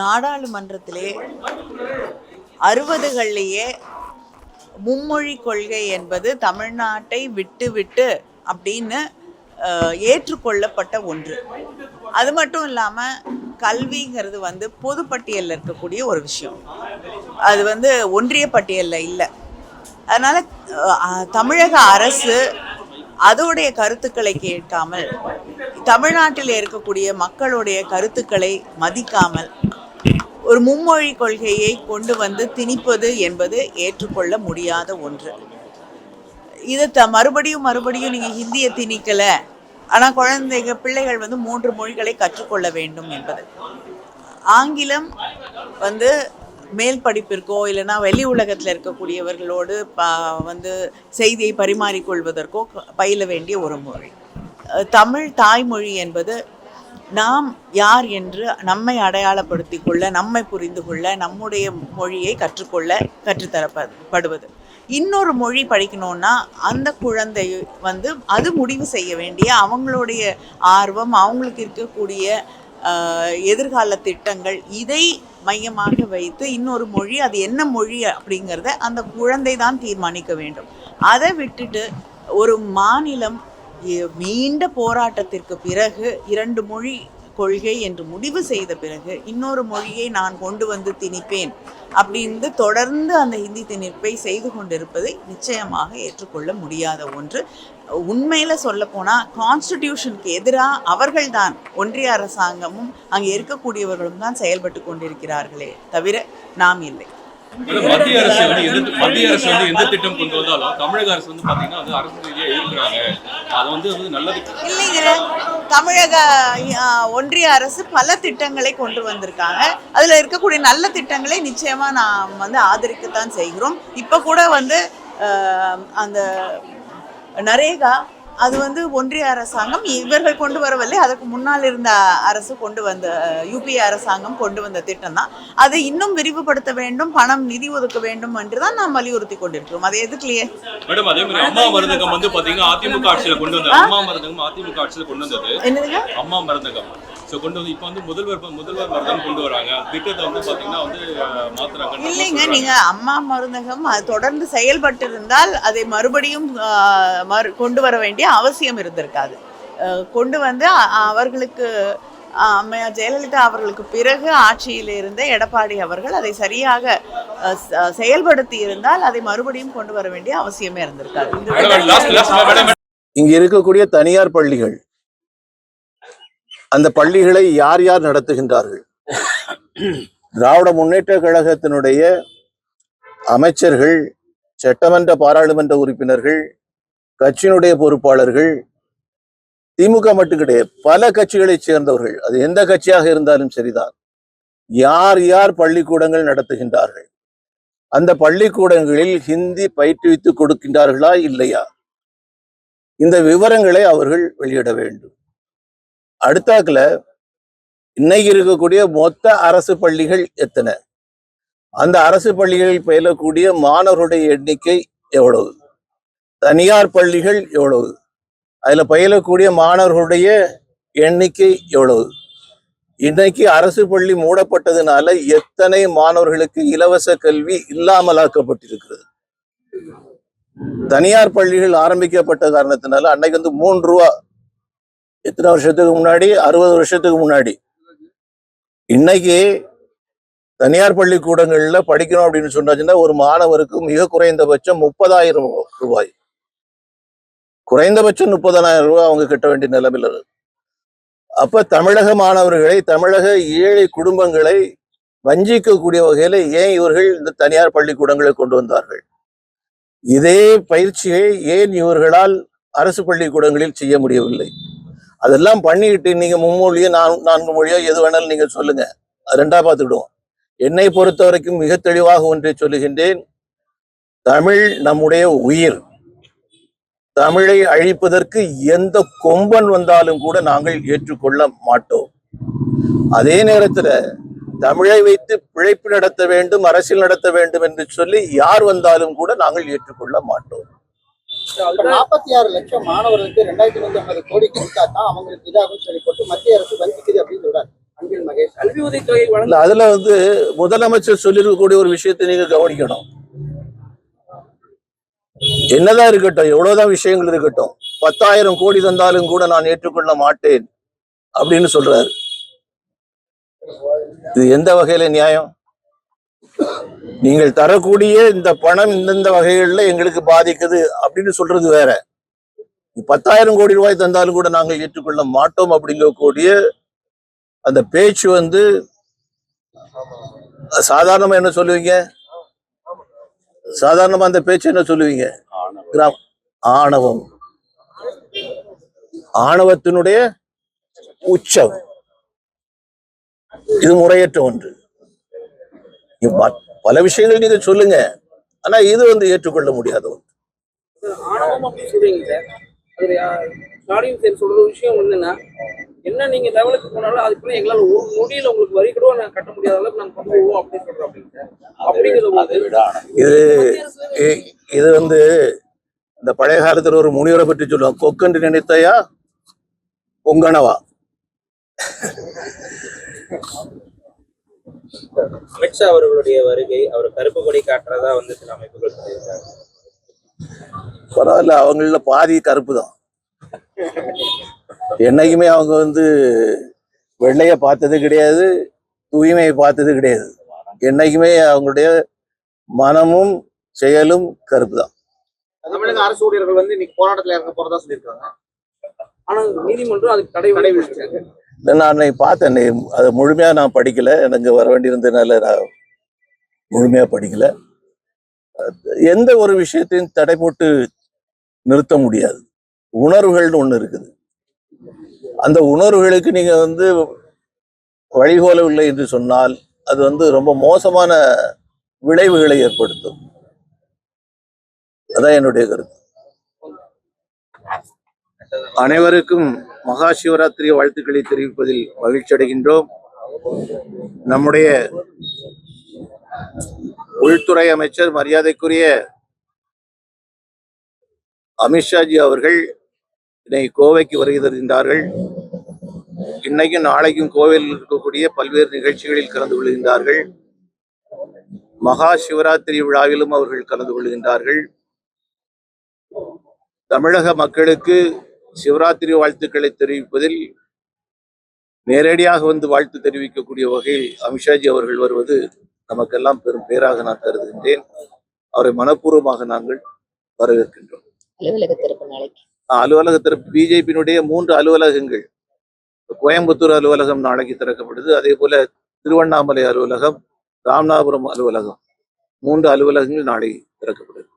நாடாளுமன்றத்திலே 60களிலேயே மும்மொழி கொள்கை என்பது தமிழ்நாட்டை விட்டு அப்படின்னு ஏற்றுக்கொள்ளப்பட்ட ஒன்று. அது மட்டும் இல்லாமல் கல்விங்கிறது பொதுப்பட்டியலில் இருக்கக்கூடிய ஒரு விஷயம். அது ஒன்றிய பட்டியலில் இல்லை. அதனால் தமிழக அரசு அதோடைய கருத்துக்களை கேட்காமல், தமிழ்நாட்டில் இருக்கக்கூடிய மக்களுடைய கருத்துக்களை மதிக்காமல் ஒரு மும்மொழி கொள்கையை கொண்டு திணிப்பது என்பது ஏற்றுக்கொள்ள முடியாத ஒன்று. இதை மறுபடியும் நீங்கள் ஹிந்தியை திணிக்கலை, ஆனால் பிள்ளைகள் 3 மொழிகளை கற்றுக்கொள்ள வேண்டும் என்பது. ஆங்கிலம் மேல் படிப்பிற்கோ இல்லைனா வெளி உலகத்தில் இருக்கக்கூடியவர்களோடு செய்தியை பரிமாறிக்கொள்வதற்கோ பயில வேண்டிய ஒரு மொழி. தமிழ் தாய்மொழி என்பது நாம் யார் என்று நம்மை அடையாளப்படுத்தி கொள்ள, நம்மை புரிந்து கொள்ள, நம்முடைய மொழியை கற்றுத்தரப்படுவது. இன்னொரு மொழி படிக்கணும்னா அந்த குழந்தை அது முடிவு செய்ய வேண்டிய அவங்களுடைய ஆர்வம், அவங்களுக்கு இருக்கக்கூடிய எதிர்கால திட்டங்கள், இதை மையமாக வைத்து இன்னொரு மொழி, அது என்ன மொழி அப்படிங்கிறத அந்த குழந்தை தான் தீர்மானிக்க வேண்டும். அதை விட்டுட்டு ஒரு மாநிலம் நீண்ட போராட்டத்திற்கு பிறகு 2 மொழி கொள்கை என்று முடிவு செய்த பிறகு இன்னொரு மொழியை நான் கொண்டு திணிப்பேன் அப்படின்னு தொடர்ந்து அந்த ஹிந்தி திணிப்பை செய்து கொண்டிருப்பதை நிச்சயமாக ஏற்றுக்கொள்ள முடியாத ஒன்று. உண்மையில் சொல்லப்போனால் கான்ஸ்டிடியூஷனுக்கு எதிராக அவர்கள்தான், ஒன்றிய அரசாங்கமும் அங்கே இருக்கக்கூடியவர்களும் தான் செயல்பட்டு கொண்டிருக்கிறார்களே தவிர நாம் இல்லை. மத்திய அரசு எந்த திட்டம் கொண்டு வந்தாலும் தமிழக அரசு பாத்தீங்கன்னா அரசு ரீதியாக எதிர்க்கிறாங்க. அது நல்லது இல்லைங்க. தமிழக ஒன்றிய அரசு பல திட்டங்களை கொண்டு வந்திருக்காங்க. அதுல இருக்கக்கூடிய நல்ல திட்டங்களை நிச்சயமா நாம் ஆதரிக்கத்தான் செய்கிறோம். இப்ப கூட அந்த நரேகா அது ஒன்றிய அரசாங்கம் இவர்கள் கொண்டு வரவில்லை, அதுக்கு முன்னால் இருந்த அரசு கொண்டு வந்த யூபிஏ அரசாங்கம் கொண்டு வந்த திட்டம் தான். அதை இன்னும் விரிவுபடுத்த வேண்டும், பணம் நிதி ஒதுக்க வேண்டும் என்று தான் நாம் வலியுறுத்தி கொண்டிருக்கிறோம். அதை எதுக்குலையே மேடம், அதே மாதிரி அம்மா மருந்தகம் பாத்தீங்கன்னா அதிமுக ஆட்சியில கொண்டு வந்தது. அம்மா மருந்தகம் அதிமுக ஆட்சியில கொண்டு வந்தது. என்னதுங்க? அம்மா மருந்தகம் கொண்டு வந்து இப்ப முதல்வர் மருந்தகம் கொண்டு வராங்க. திட்டத்தை பாத்தீங்கன்னா மாத்துறாங்க. இல்லைங்க, நீங்க அம்மா மருந்தகம் அது தொடர்ந்து செயல்பட்டு இருந்தால் அதை மறுபடியும் கொண்டு வர வேண்டிய அவசியம் இருந்திருக்காது. கொண்டு அவர்களுக்கு அம்மையார் ஜெயலலிதா அவர்களுக்கு பிறகு ஆட்சியில் இருந்த எடப்பாடி அவர்கள் அதை சரியாக செயல்படுத்தி இருந்தால் அதை மறுபடியும் கொண்டு வர வேண்டிய அவசியமே இருந்திருக்காது. இங்க இருக்கக்கூடிய தனியார் பள்ளிகள், அந்த பள்ளிகளை யார் யார் நடத்துகின்றார்கள்? திராவிட முன்னேற்ற கழகத்தினுடைய அமைச்சர்கள், சட்டமன்ற பாராளுமன்ற உறுப்பினர்கள், கட்சியினுடைய பொறுப்பாளர்கள், திமுக மட்டும் கிடையாது, பல கட்சிகளை சேர்ந்தவர்கள், அது எந்த கட்சியாக இருந்தாலும் சரிதான், யார் யார் பள்ளிக்கூடங்கள் நடத்துகின்றார்கள்? அந்த பள்ளிக்கூடங்களில் ஹிந்தி பயிற்றுவித்து கொடுக்கின்றார்களா இல்லையா? இந்த விவரங்களை அவர்கள் வெளியிட வேண்டும். அடுத்தாக்குல இன்னைக்கு இருக்கக்கூடிய மொத்த அரசு பள்ளிகள் எத்தனை? அந்த அரசு பள்ளிகளில் பயிலக்கூடிய மாணவருடைய எண்ணிக்கை எவ்வளவு? தனியார் பள்ளிகள் எவ்வளவு? அதுல பயிலக்கூடிய மாணவர்களுடைய எண்ணிக்கை எவ்வளவு? இன்னைக்கு அரசு பள்ளி மூடப்பட்டதுனால எத்தனை மாணவர்களுக்கு இலவச கல்வி இல்லாமலாக்கப்பட்டிருக்கிறது? தனியார் பள்ளிகள் ஆரம்பிக்கப்பட்ட காரணத்தினால அன்னைக்கு 3 ரூபா, எத்தனை வருஷத்துக்கு முன்னாடி? 60 வருஷத்துக்கு முன்னாடி. இன்னைக்கு தனியார் பள்ளிக்கூடங்கள்ல படிக்கணும் அப்படின்னு சொன்னாச்சுன்னா ஒரு மாணவருக்கு மிக குறைந்தபட்சம் 30,000 ரூபாய், குறைந்தபட்சம் 30,000 ரூபாய் அவங்க கட்ட வேண்டிய நிலைமையில் இருக்கு. அப்ப தமிழக மாணவர்களை, தமிழக ஏழை குடும்பங்களை வஞ்சிக்கக்கூடிய வகையில ஏன் இவர்கள் இந்த தனியார் பள்ளிக்கூடங்களை கொண்டு வந்தார்கள்? இதே பயிற்சியை ஏன் இவர்களால் அரசு பள்ளிக்கூடங்களில் செய்ய முடியவில்லை? அதெல்லாம் பண்ணிக்கிட்டு நீங்க மும்மொழியோ 4 மொழியோ எது வேணாலும் நீங்க சொல்லுங்க, அது ரெண்டா பார்த்துக்கிடுவோம். என்னை பொறுத்த வரைக்கும் மிக தெளிவாக ஒன்றை சொல்லுகின்றேன், தமிழ் நம்முடைய உயிர். தமிழை அழிப்பதற்கு எந்த கொம்பன் வந்தாலும் கூட நாங்கள் ஏற்றுக்கொள்ள மாட்டோம். அதே நேரத்துல தமிழை வைத்து பிழைப்பு நடத்த வேண்டும், அரசியல் நடத்த வேண்டும் என்று சொல்லி யார் வந்தாலும் கூட நாங்கள் ஏற்றுக்கொள்ள மாட்டோம். 46 லட்சம் மாணவர்களுக்கு 2,150 கோடி கொடுத்தா தான் அவங்களுக்கு இதாகும் சொல்லி போட்டு மத்திய அரசு வஞ்சிக்குது அப்படின்னு சொல்றாரு. அன்பில் மகேஷ் கல்வி உதவித்தொகை இல்ல வழங்க அதுல வந்து முதலமைச்சர் சொல்லியிருக்கக்கூடிய ஒரு விஷயத்தை நீங்க கவனிக்கணும். என்னதான் இருக்கட்டும், எவ்வளவுதான் விஷயங்கள் இருக்கட்டும், 10,000 கோடி தந்தாலும் கூட நான் ஏற்றுக்கொள்ள மாட்டேன் அப்படின்னு சொல்றாரு. இது எந்த வகையில நியாயம்? நீங்கள் தரக்கூடிய இந்த பணம் இந்தந்த வகைகள்ல எங்களுக்கு பாதிக்குது அப்படின்னு சொல்றது வேற. 10,000 கோடி ரூபாய் தந்தாலும் கூட நாங்கள் ஏற்றுக்கொள்ள மாட்டோம் அப்படிங்கக்கூடிய அந்த பேச்சு வந்து சாதாரணமா என்ன சொல்லுவீங்க? சாதாரணமா அந்த பேச்சு என்ன சொல்லுவீங்க? ஆணவம், ஆணவத்தினுடைய உச்சம். இது முறையற்ற ஒன்று. பல விஷயங்கள் நீங்க சொல்லுங்க, ஆனா இது வந்து ஏற்றுக்கொள்ள முடியாத ஒன்று. ஆணவம் அப்படின்னு சொல்றீங்க சார். அது ஸ்டாலின் சார் சொல்ற விஷயம் என்னன்னா, என்ன நீங்க லெவலுக்கு போனாலும் அதுக்குள்ள எங்களால் ஒரு நொடியில உங்களுக்கு வரி கூட நாங்க கட்ட முடியாத அளவுக்கு நாங்க பண்ணுவோம் அப்படின்னு சொல்றோம் அப்படின்னு சார். இது வந்து இந்த பழைய காலத்துல ஒரு முனிவரை பற்றி சொல்லுவாங்க, கொக்கென்று நினைத்தையா பொங்கனவா. அமித்ஷா அவர்களுடைய வருகை அவர் கருப்பு கொடி காட்டுறதா வந்து சில அமைப்புகள் சொல்லியிருக்காங்க. பரவாயில்ல, அவங்கள பாதி கருப்பு தான். என்னைக்குமே அவங்க வந்து வெள்ளைய பார்த்தது கிடையாது, தூய்மையை பார்த்தது கிடையாது. என்னைக்குமே அவங்களுடைய மனமும் செயலும் கருப்பு தான். தமிழக அரசு ஊழியர்கள் வந்து இன்னைக்கு போராட்டத்துல இறங்க போறதா சொல்லியிருக்காங்க. ஆனா நீதிமன்றம் அதுக்கு தடை விதிச்சிருக்கு. நான் அன்னைக்கு பார்த்தேன், அதை முழுமையா நான் படிக்கல, எனக்கு வர வேண்டியிருந்ததுனால நான் முழுமையா படிக்கல. எந்த ஒரு விஷயத்தையும் தடை போட்டு நிறுத்த முடியாது. உணர்வுகள்னு ஒண்ணு இருக்குது. அந்த உணர்வுகளுக்கு நீங்க வந்து வழிகோலவில்லை என்று சொன்னால் அது வந்து ரொம்ப மோசமான விளைவுகளை ஏற்படுத்தும். அதான் என்னுடைய கருத்து. அனைவருக்கும் மகா சிவராத்திரி வாழ்த்துக்களை தெரிவிப்பதில் மகிழ்ச்சி அடைகின்றோம். நம்முடைய உள்துறை அமைச்சர் மரியாதைக்குரிய அமித்ஷாஜி அவர்கள் இன்னைக்கு கோவைக்கு வருகை தருகின்றார்கள். இன்னைக்கும் நாளைக்கும் கோவையில் இருக்கக்கூடிய பல்வேறு நிகழ்ச்சிகளில் கலந்து கொள்கின்றார்கள். மகா சிவராத்திரி விழாவிலும் அவர்கள் கலந்து கொள்கின்றார்கள். தமிழக மக்களுக்கு சிவராத்திரி வாழ்த்துக்களை தெரிவிப்பதில் நேரடியாக வந்து வாழ்த்து தெரிவிக்கக்கூடிய வகையில் அமித்ஷாஜி அவர்கள் வருவது நமக்கெல்லாம் பெரும் பேராக நான் கருதுகின்றேன். அவரை மனப்பூர்வமாக நாங்கள் வரவேற்கின்றோம். அலுவலக திறப்பு பிஜேபியினுடைய 3 அலுவலகங்கள், கோயம்புத்தூர் அலுவலகம் நாளைக்கு திறக்கப்படுது. அதே போல திருவண்ணாமலை அலுவலகம், ராமநாதபுரம் அலுவலகம், 3 அலுவலகங்கள் நாளை திறக்கப்படுது.